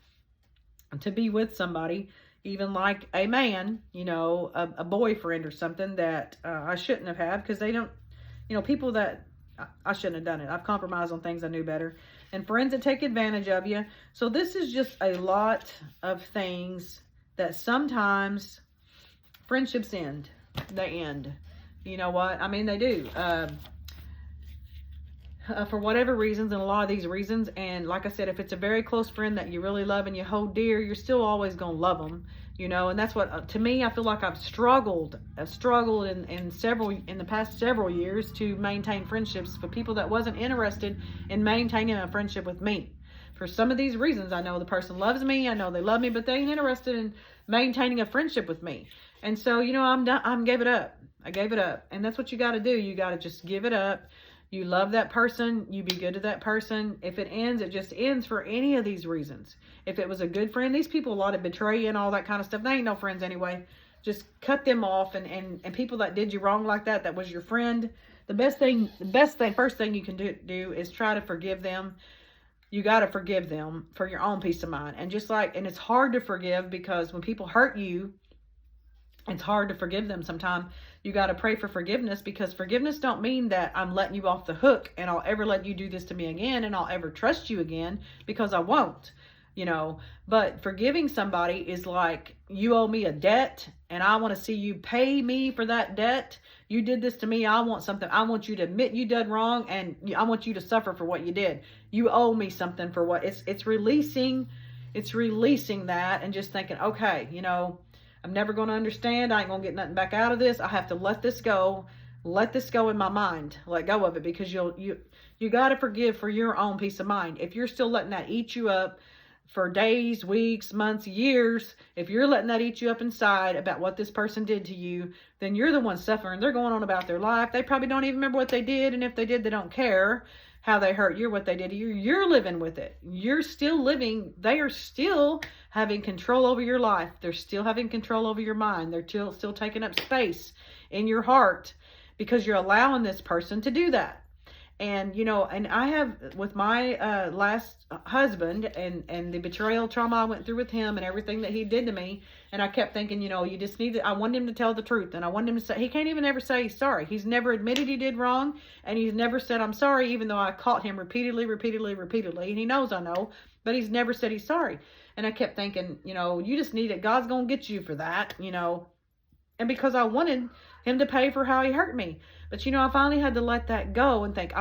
to be with somebody, even like a man, a boyfriend or something that I shouldn't have had, because they don't, people that I shouldn't have done it. I've compromised on things I knew better. And friends that take advantage of you. So this is just a lot of things that sometimes friendships end. They end. You know what? I mean, they do. For whatever reasons, and a lot of these reasons. And like I said, if it's a very close friend that you really love and you hold dear, you're still always going to love them. And that's what, to me, I feel like I've struggled in the past several years to maintain friendships for people that wasn't interested in maintaining a friendship with me. For some of these reasons, I know the person loves me, I know they love me, but they ain't interested in maintaining a friendship with me. And so, I'm done. I gave it up. And that's what you got to do. You got to just give it up. You love that person, you be good to that person. If it ends, it just ends for any of these reasons. If it was a good friend, these people, a lot of betray and all that kind of stuff, they ain't no friends anyway. Just cut them off. And people that did you wrong like that was your friend. First thing you can do is try to forgive them. You got to forgive them for your own peace of mind. And it's hard to forgive, because when people hurt you, it's hard to forgive them sometimes. You got to pray for forgiveness, because forgiveness don't mean that I'm letting you off the hook and I'll ever let you do this to me again and I'll ever trust you again, because I won't, But forgiving somebody is like, you owe me a debt and I want to see you pay me for that debt. You did this to me. I want something. I want you to admit you did wrong, and I want you to suffer for what you did. You owe me something for what it's releasing that, and just thinking, okay, I'm never going to understand. I ain't going to get nothing back out of this. I have to let this go. Let this go in my mind. Let go of it, because you got to forgive for your own peace of mind. If you're still letting that eat you up for days, weeks, months, years, if you're letting that eat you up inside about what this person did to you, then you're the one suffering. They're going on about their life. They probably don't even remember what they did. And if they did, they don't care. how they hurt you or what they did to you. You're living with it. You're still living. They are still having control over your life. They're still having control over your mind. They're still taking up space in your heart because you're allowing this person to do that. And, you know, and I have with my last husband and the betrayal trauma I went through with him and everything that he did to me. And I kept thinking, you know, you just need to, I wanted him to tell the truth. And I wanted him to say, he can't even ever say he's sorry. He's never admitted he did wrong. And he's never said, I'm sorry, even though I caught him repeatedly. And he knows I know, but he's never said he's sorry. And I kept thinking, you know, you just need it. God's going to get you for that, you know. And because I wanted him to pay for how he hurt me. But, you know, I finally had to let that go and think,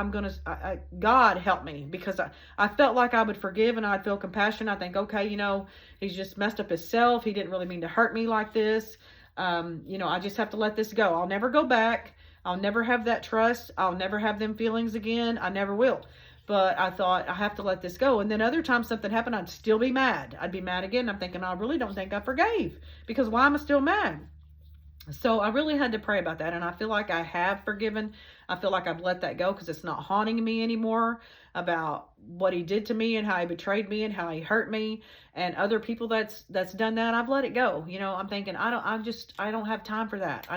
God help me. Because I felt like I would forgive and I'd feel compassion. I think, okay, you know, he's just messed up himself. He didn't really mean to hurt me like this. You know, I just have to let this go. I'll never go back. I'll never have that trust. I'll never have them feelings again. I never will. But I thought, I have to let this go. And then other times something happened, I'd still be mad. I'd be mad again. I'm thinking, I really don't think I forgave. Because why am I still mad? So I really had to pray about that, and I feel like I have forgiven. I feel like I've let that go because it's not haunting me anymore about what he did to me and how he betrayed me and how he hurt me and other people that's done that. I've let it go. You know, I'm thinking I don't have time for that.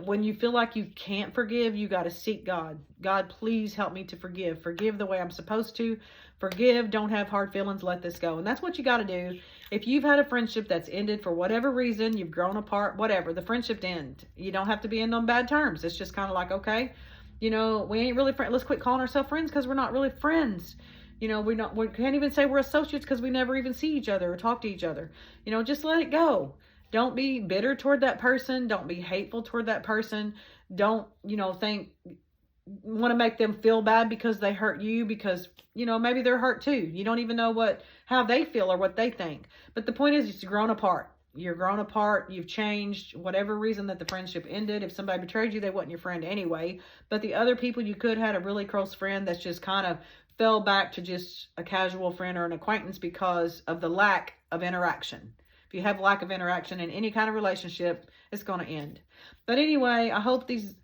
When you feel like you can't forgive, you got to seek God. God, please help me to forgive. Forgive the way I'm supposed to. Forgive. Don't have hard feelings. Let this go. And that's what you got to do. If you've had a friendship that's ended for whatever reason, you've grown apart, whatever, the friendship end. You don't have to be in on bad terms. It's just kind of like, okay, you know, we ain't really friends. Let's quit calling ourselves friends because we're not really friends. You know, we can't even say we're associates because we never even see each other or talk to each other. You know, just let it go. Don't be bitter toward that person. Don't be hateful toward that person. Don't, you know, want to make them feel bad because they hurt you because, you know, maybe they're hurt too. You don't even know how they feel or what they think. But the point is, it's grown apart. You're grown apart. You've changed. Whatever reason that the friendship ended. If somebody betrayed you, they wasn't your friend anyway. But the other people you could have had a really close friend that's just kind of fell back to just a casual friend or an acquaintance because of the lack of interaction. If you have lack of interaction in any kind of relationship, it's going to end. But anyway, I hope these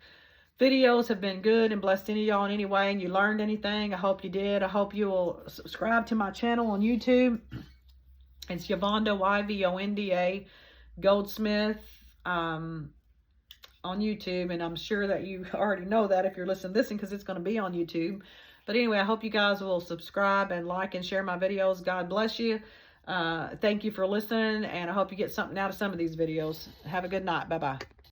videos have been good and blessed any of y'all in any way and you learned anything. I hope you did. I hope you will subscribe to my channel on YouTube. It's Yvonda, Y-V-O-N-D-A, Goldsmith on YouTube. And I'm sure that you already know that if you're listening to this because it's going to be on YouTube. But anyway, I hope you guys will subscribe and like and share my videos. God bless you. Thank you for listening, and I hope you get something out of some of these videos. Have a good night. Bye-bye.